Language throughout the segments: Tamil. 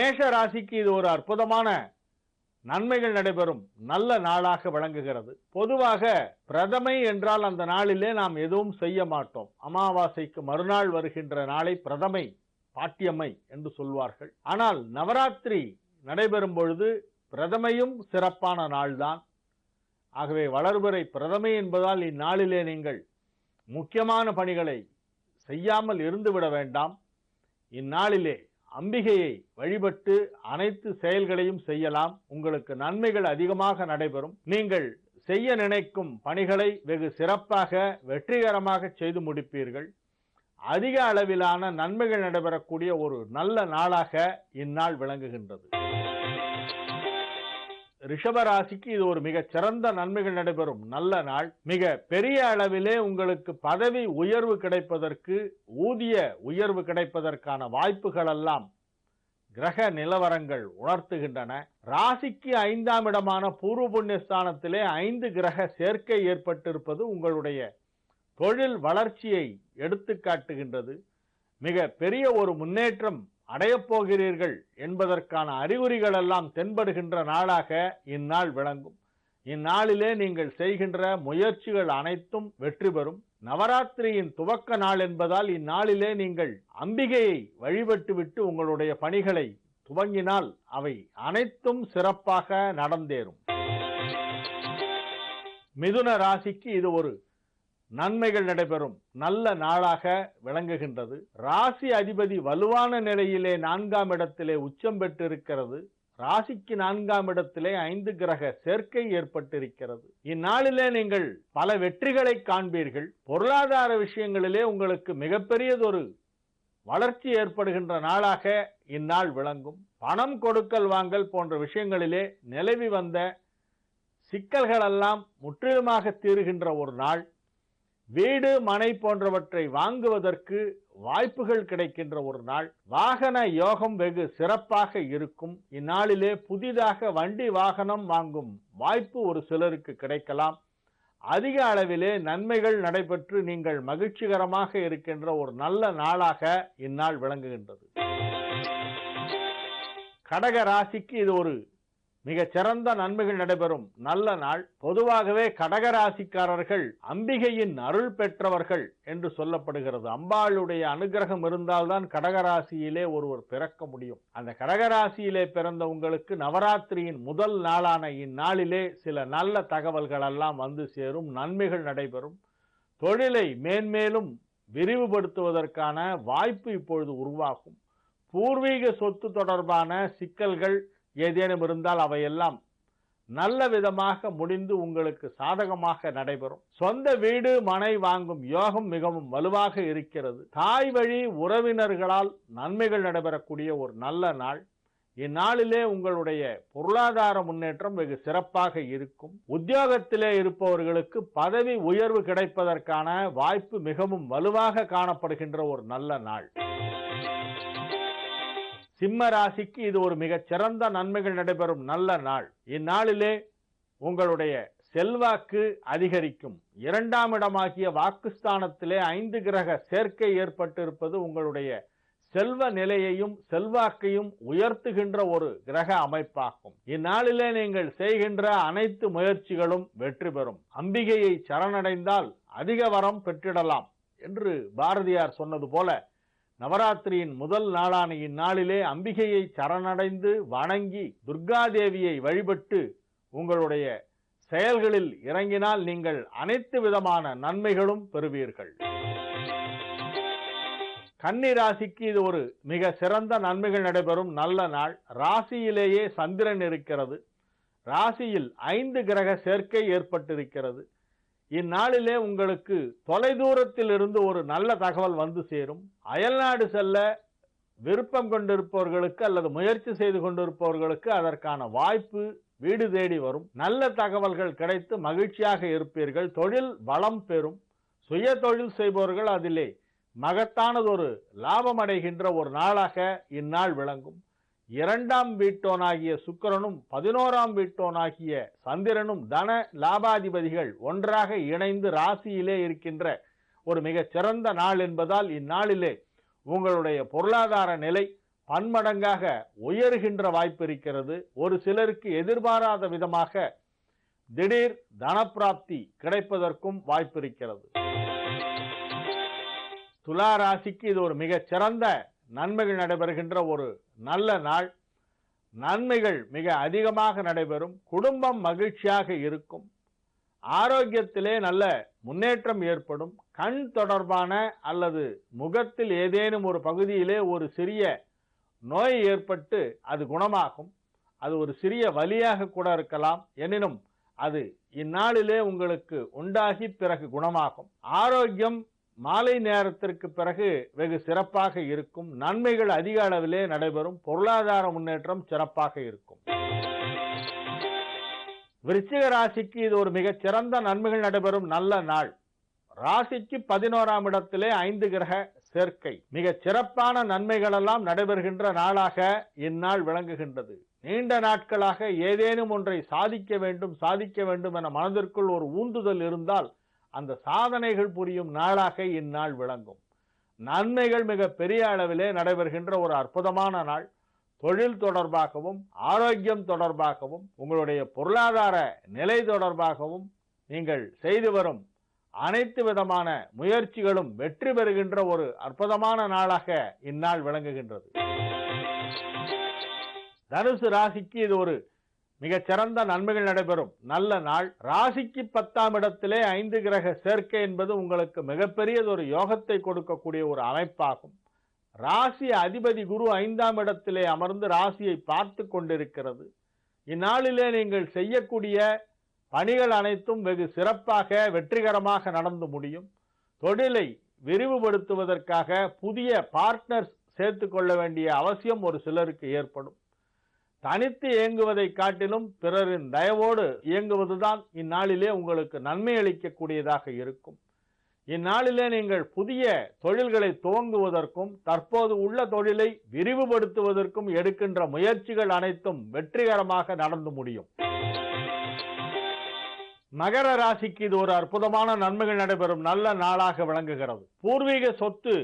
மேஷ ராசிக்கு இது ஒரு அற்புதமான நன்மைகள் நடைபெறும் நல்ல நாளாக விளங்குகிறது. பொதுவாக பிரதமை என்றால் அந்த நாளிலே நாம் எதுவும் செய்ய மாட்டோம். அமாவாசைக்கு மறுநாள் வருகின்ற நாளை பிரதமை பாட்டியம்மை என்று சொல்வார்கள். ஆனால் நவராத்திரி நடைபெறும் பொழுது பிரதமையும் சிறப்பான நாள்தான். ஆகவே வளர்பிறை பிரதமை என்பதால் இந்நாளிலே நீங்கள் முக்கியமான பணிகளை செய்யாமல் இருந்துவிட வேண்டாம். இந்நாளிலே அம்பிகையை வழிபட்டு அனைத்து செயல்களையும் செய்யலாம். உங்களுக்கு நன்மைகள் அதிகமாக நடைபெறும். நீங்கள் செய்ய நினைக்கும் பணிகளை வெகு சிறப்பாக வெற்றிகரமாக செய்து முடிப்பீர்கள். அதிக அளவிலான நன்மைகள் நடைபெறக்கூடிய ஒரு நல்ல நாளாக இந்நாள் விளங்குகின்றது. ரிஷபராசிக்கு இது ஒரு மிகச் சிறந்த நன்மைகள் நடைபெறும் நல்ல நாள். மிக பெரிய அளவிலே உங்களுக்கு பதவி உயர்வு கிடைப்பதற்கு, ஊதிய உயர்வு கிடைப்பதற்கான வாய்ப்புகள் எல்லாம் கிரக நிலவரங்கள் உணர்த்துகின்றன. ராசிக்கு 5ஆம் இடமான பூர்வ புண்ணியஸ்தானத்திலே 5 கிரக சேர்க்கை ஏற்பட்டிருப்பது உங்களுடைய தொழில் வளர்ச்சியை எடுத்து காட்டுகின்றது. மிக பெரிய ஒரு முன்னேற்றம் அடையப் போகிறீர்கள் என்பதற்கான அறிகுறிகள் எல்லாம் தென்படுகின்ற நாளாக இந்நாள் விளங்கும். இந்நாளிலே நீங்கள் செய்கின்ற முயற்சிகள் அனைத்தும் வெற்றி பெறும். நவராத்திரியின் துவக்க நாள் என்பதால் இந்நாளிலே நீங்கள் அம்பிகையை வழிபட்டுவிட்டு உங்களுடைய பணிகளை துவங்கினால் அவை அனைத்தும் சிறப்பாக நடந்தேறும். மிதுன ராசிக்கு இது ஒரு நன்மைகள் நடைபெறும் நல்ல நாளாக விளங்குகின்றது. ராசி அதிபதி வலுவான நிலையிலே 4ஆம் இடத்திலே உச்சம் பெற்றிருக்கிறது. ராசிக்கு 4ஆம் இடத்திலே 5 கிரக சேர்க்கை ஏற்பட்டிருக்கிறது. இந்நாளிலே நீங்கள் பல வெற்றிகளை காண்பீர்கள். பொருளாதார விஷயங்களிலே உங்களுக்கு மிகப்பெரியதொரு வளர்ச்சி ஏற்படுகின்ற நாளாக இந்நாள் விளங்கும். பணம் கொடுக்கல் வாங்கல் போன்ற விஷயங்களிலே நிலவி வந்த சிக்கல்களெல்லாம் முற்றிலுமாக தீருகின்ற ஒரு நாள். வீடு மனை போன்றவற்றை வாங்குவதற்கு வாய்ப்புகள் கிடைக்கின்ற ஒரு நாள். வாகன யோகம் வெகு சிறப்பாக இருக்கும். இந்நாளிலே புதிதாக வண்டி வாகனம் வாங்கும் வாய்ப்பு ஒரு சிலருக்கு கிடைக்கலாம். அதிக அளவிலே நன்மைகள் நடைபெற்று நீங்கள் மகிழ்ச்சிகரமாக இருக்கின்ற ஒரு நல்ல நாளாக இந்நாள் விளங்குகின்றது. கடக ராசிக்கு இது ஒரு மிகச் சிறந்த நன்மைகள் நடைபெறும் நல்ல நாள். பொதுவாகவே கடகராசிக்காரர்கள் அம்பிகையின் அருள் பெற்றவர்கள் என்று சொல்லப்படுகிறது. அம்பாளுடைய அனுகிரகம் இருந்தால்தான் கடகராசியிலே ஒருவர் பிறக்க முடியும். அந்த கடகராசியிலே பிறந்த உங்களுக்கு நவராத்திரியின் முதல் நாளான இந்நாளிலே சில நல்ல தகவல்கள் எல்லாம் வந்து சேரும். நன்மைகள் நடைபெறும். தொழிலை மேன்மேலும் விரிவுபடுத்துவதற்கான வாய்ப்பு இப்பொழுது உருவாகும். பூர்வீக சொத்து தொடர்பான சிக்கல்கள் ஏதேனும் இருந்தால் அவையெல்லாம் நல்ல விதமாக முடிந்து உங்களுக்கு சாதகமாக நடைபெறும். சொந்த வீடு மனை வாங்கும் யோகம் மிகவும் வலுவாக இருக்கிறது. தாய் வழி உறவினர்களால் நன்மைகள் நடைபெறக்கூடிய ஒரு நல்ல நாள். இந்நாளிலே உங்களுடைய பொருளாதார முன்னேற்றம் வெகு சிறப்பாக இருக்கும். உத்தியோகத்திலே இருப்பவர்களுக்கு பதவி உயர்வு கிடைப்பதற்கான வாய்ப்பு மிகவும் வலுவாக காணப்படுகின்ற ஒரு நல்ல நாள். சிம்ம ராசிக்கு இது ஒரு மிகச் சிறந்த நன்மைகள் நடைபெறும் நல்ல நாள். இந்நாளிலே உங்களுடைய செல்வாக்கு அதிகரிக்கும். 2ஆம் இடமாகிய வாக்குஸ்தானத்திலே 5 கிரக சேர்க்கை ஏற்பட்டிருப்பது உங்களுடைய செல்வ நிலையையும் செல்வாக்கையும் உயர்த்துகின்ற ஒரு கிரக அமைப்பாகும். இந்நாளிலே நீங்கள் செய்கின்ற அனைத்து முயற்சிகளும் வெற்றி பெறும். அம்பிகையை சரணடைந்தால் அதிக வரம் பெற்றிடலாம் என்று பாரதியார் சொன்னது போல நவராத்திரியின் முதல் நாளான இந்நாளிலே அம்பிகையை சரணடைந்து வணங்கி துர்காதேவியை வழிபட்டு உங்களுடைய செயல்களில் இறங்கினால் நீங்கள் அனைத்து விதமான நன்மைகளும் பெறுவீர்கள். கன்னி ராசிக்கு இது ஒரு மிக சிறந்த நன்மைகள் நடைபெறும் நல்ல நாள். ராசியிலேயே சந்திரன் இருக்கிறது. ராசியில் 5 கிரக சேர்க்கை ஏற்பட்டிருக்கிறது. இந்நாளிலே உங்களுக்கு தொலைதூரத்தில் இருந்து ஒரு நல்ல தகவல் வந்து சேரும். அயல்நாடு செல்ல விருப்பம் கொண்டிருப்பவர்களுக்கு அல்லது முயற்சி செய்து கொண்டிருப்பவர்களுக்கு அதற்கான வாய்ப்பு வீடு தேடி வரும். நல்ல தகவல்கள் கிடைத்து மகிழ்ச்சியாக இருப்பீர்கள். தொழில் வளம் பெறும். சுய தொழில் செய்பவர்கள் அதிலே மகத்தானதொரு லாபம் அடைகின்ற ஒரு நாளாக இந்நாள் விளங்கும். 2ஆம் வீட்டோனாகிய சுக்கிரனும் 11ஆம் வீட்டோனாகிய சந்திரனும் தன லாபாதிபதிகள் ஒன்றாக இணைந்து ராசியிலே இருக்கின்ற ஒரு மிகச் சிறந்த நாள் என்பதால் இந்நாளிலே உங்களுடைய பொருளாதார நிலை பன்மடங்காக உயர்கின்ற வாய்ப்பு இருக்கிறது. ஒரு சிலருக்கு எதிர்பாராத விதமாக திடீர் தனப்பிராப்தி கிடைப்பதற்கும் வாய்ப்பு இருக்கிறது. துலா ராசிக்கு இது ஒரு மிகச் சிறந்த நன்மைகள் நடைபெறுகின்ற ஒரு நல்ல நாள். நன்மைகள் மிக அதிகமாக நடைபெறும். குடும்பம் மகிழ்ச்சியாக இருக்கும். ஆரோக்கியத்திலே நல்ல முன்னேற்றம் ஏற்படும். கண் தொடர்பான அல்லது முகத்தில் ஏதேனும் ஒரு பகுதியிலே ஒரு சிறிய நோய் ஏற்பட்டு அது குணமாகும். அது ஒரு சிறிய வலியாக கூட இருக்கலாம். எனினும் அது இந்நாளிலே உங்களுக்கு உண்டாகி பிறகு குணமாகும். ஆரோக்கியம் மாலை நேரத்திற்கு பிறகு வெகு சிறப்பாக இருக்கும். நன்மைகள் அதிக அளவிலே நடைபெறும். பொருளாதார முன்னேற்றம் சிறப்பாக இருக்கும். விருச்சிக ராசிக்கு இது ஒரு மிகச் சிறந்த நன்மைகள் நடைபெறும் நல்ல நாள். ராசிக்கு 11ஆம் இடத்திலே 5 கிரக சேர்க்கை. மிகச் சிறப்பான நன்மைகள் எல்லாம் நடைபெறுகின்ற நாளாக இந்நாள் விளங்குகின்றது. நீண்ட நாட்களாக ஏதேனும் ஒன்றை சாதிக்க வேண்டும் என மனதிற்குள் ஒரு ஊந்துதல் இருந்தால் அந்த சாதனைகள் புரியும் நாளாக இந்நாள் விளங்கும். நன்மைகள் மிக பெரிய அளவிலே நடைபெறுகின்ற ஒரு அற்புதமான நாள். தொழில் தொடர்பாகவும் ஆரோக்கியம் தொடர்பாகவும் உங்களுடைய பொருளாதார நிலை தொடர்பாகவும் நீங்கள் செய்து வரும் அனைத்து விதமான முயற்சிகளும் வெற்றி பெறுகின்ற ஒரு அற்புதமான நாளாக இந்நாள் விளங்குகின்றது. தனுசு ராசிக்கு இது ஒரு மிகச்சிறந்த நன்மைகள் நடைபெறும் நல்ல நாள். ராசிக்கு 10ஆம் இடத்திலே 5 கிரக சேர்க்கை என்பது உங்களுக்கு மிகப்பெரியதொரு யோகத்தை கொடுக்கக்கூடிய ஒரு அமைப்பாகும். ராசி அதிபதி குரு 5ஆம் இடத்திலே அமர்ந்து ராசியை பார்த்து கொண்டிருக்கிறது. இந்நாளிலே நீங்கள் செய்யக்கூடிய பணிகள் அனைத்தும் வெகு சிறப்பாக வெற்றிகரமாக நடந்து முடியும். தொழிலை விரிவுபடுத்துவதற்காக புதிய பார்ட்னர்ஸ் சேர்த்துக் கொள்ள வேண்டிய அவசியம் ஒரு சிலருக்கு ஏற்படும். தனித்து இயங்குவதை காட்டிலும் பிறரின் தயவோடு இயங்குவதுதான் இந்நாளிலே உங்களுக்கு நன்மை அளிக்கக்கூடியதாக இருக்கும். இந்நாளிலே நீங்கள் புதிய தொழில்களை துவங்குவதற்கும் தற்போது உள்ள தொழிலை விரிவுபடுத்துவதற்கும் எடுக்கின்ற முயற்சிகள் அனைத்தும் வெற்றிகரமாக நடந்து முடியும். மகர ராசிக்கு இது ஒரு அற்புதமான நன்மைகள் நடைபெறும் நல்ல நாளாக விளங்குகிறது. பூர்வீக சொத்து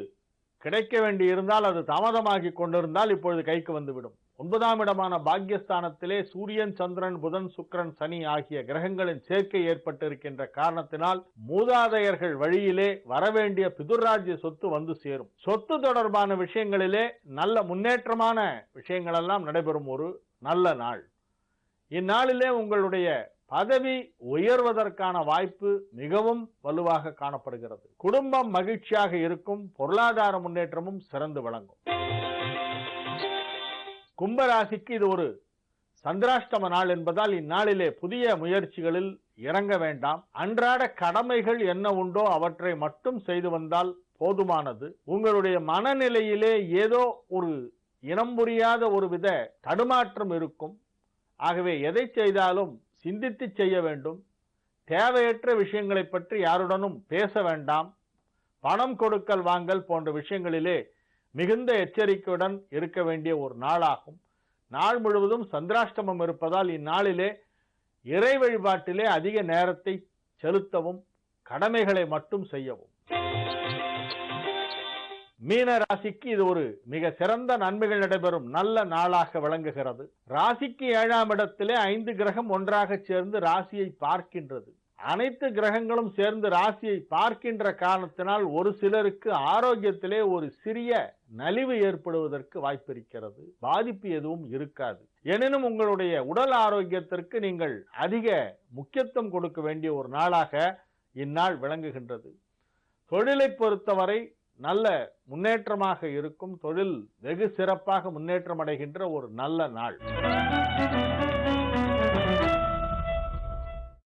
கிடைக்க வேண்டி இருந்தால் அது தாமதமாகி கொண்டிருந்தால் இப்பொழுது கைக்கு வந்துவிடும். 9ஆம் இடமான பாக்யஸ்தானத்திலே சூரியன், சந்திரன், புதன், சுக்கிரன், சனி ஆகிய கிரகங்களின் சேர்க்கை ஏற்பட்டிருக்கின்ற காரணத்தினால் மூதாதையர்கள் வழியிலே வரவேண்டிய பிதுர்ராஜ்ய சொத்து வந்து சேரும். சொத்து தொடர்பான விஷயங்களிலே நல்ல முன்னேற்றமான விஷயங்கள் எல்லாம் நடைபெறும் ஒரு நல்ல நாள். இந்நாளிலே உங்களுடைய பதவி உயர்வதற்கான வாய்ப்பு மிகவும் வலுவாக காணப்படுகிறது. குடும்பம் மகிழ்ச்சியாக இருக்கும். பொருளாதார முன்னேற்றமும் சிறந்து விளங்கும். கும்பராசிக்கு இது ஒரு சந்திராஷ்டம நாள் என்பதால் இந்நாளிலே புதிய முயற்சிகளில் இறங்க வேண்டாம். அன்றாட கடமைகள் என்ன உண்டோ அவற்றை மட்டும் செய்து வந்தால் போதுமானது. உங்களுடைய மனநிலையிலே ஏதோ ஒரு இனம் புரியாத ஒரு வித தடுமாற்றம் இருக்கும். ஆகவே எதை செய்தாலும் சிந்தித்து செய்ய வேண்டும். தேவையற்ற விஷயங்களை பற்றி யாருடனும் பேச வேண்டாம். பணம் கொடுக்கல் வாங்கல் போன்ற விஷயங்களிலே மிகுந்த எச்சரிக்கையுடன் இருக்க வேண்டிய ஒரு நாளாகும். நாள் முழுவதும் சந்திராஷ்டமம் இருப்பதால் இந்நாளிலே இறை வழிபாட்டிலே அதிக நேரத்தை செலுத்தவும் கடமைகளை மட்டும் செய்யவும். மீன ராசிக்கு இது ஒரு மிக சிறந்த நன்மைகள் நடைபெறும் நல்ல நாளாக விளங்குகிறது. ராசிக்கு 7ஆம் இடத்திலே 5 கிரகம் ஒன்றாக சேர்ந்து ராசியை பார்க்கின்றது. அனைத்து கிரகங்களும் சேர்ந்து ராசியை பார்க்கின்ற காரணத்தினால் ஒரு சிலருக்கு ஆரோக்கியத்திலே ஒரு சிறிய நலிவு ஏற்படுவதற்கு வாய்ப்பு இருக்கிறது. பாதிப்பு எதுவும் இருக்காது. எனினும் உங்களுடைய உடல் ஆரோக்கியத்திற்கு நீங்கள் அதிக முக்கியத்துவம் கொடுக்க வேண்டிய ஒரு நாளாக இந்நாள் விளங்குகின்றது. தொழிலை பொறுத்தவரை நல்ல முன்னேற்றமாக இருக்கும். தொழில் வெகு சிறப்பாக முன்னேற்றம் அடைகின்ற ஒரு நல்ல நாள்.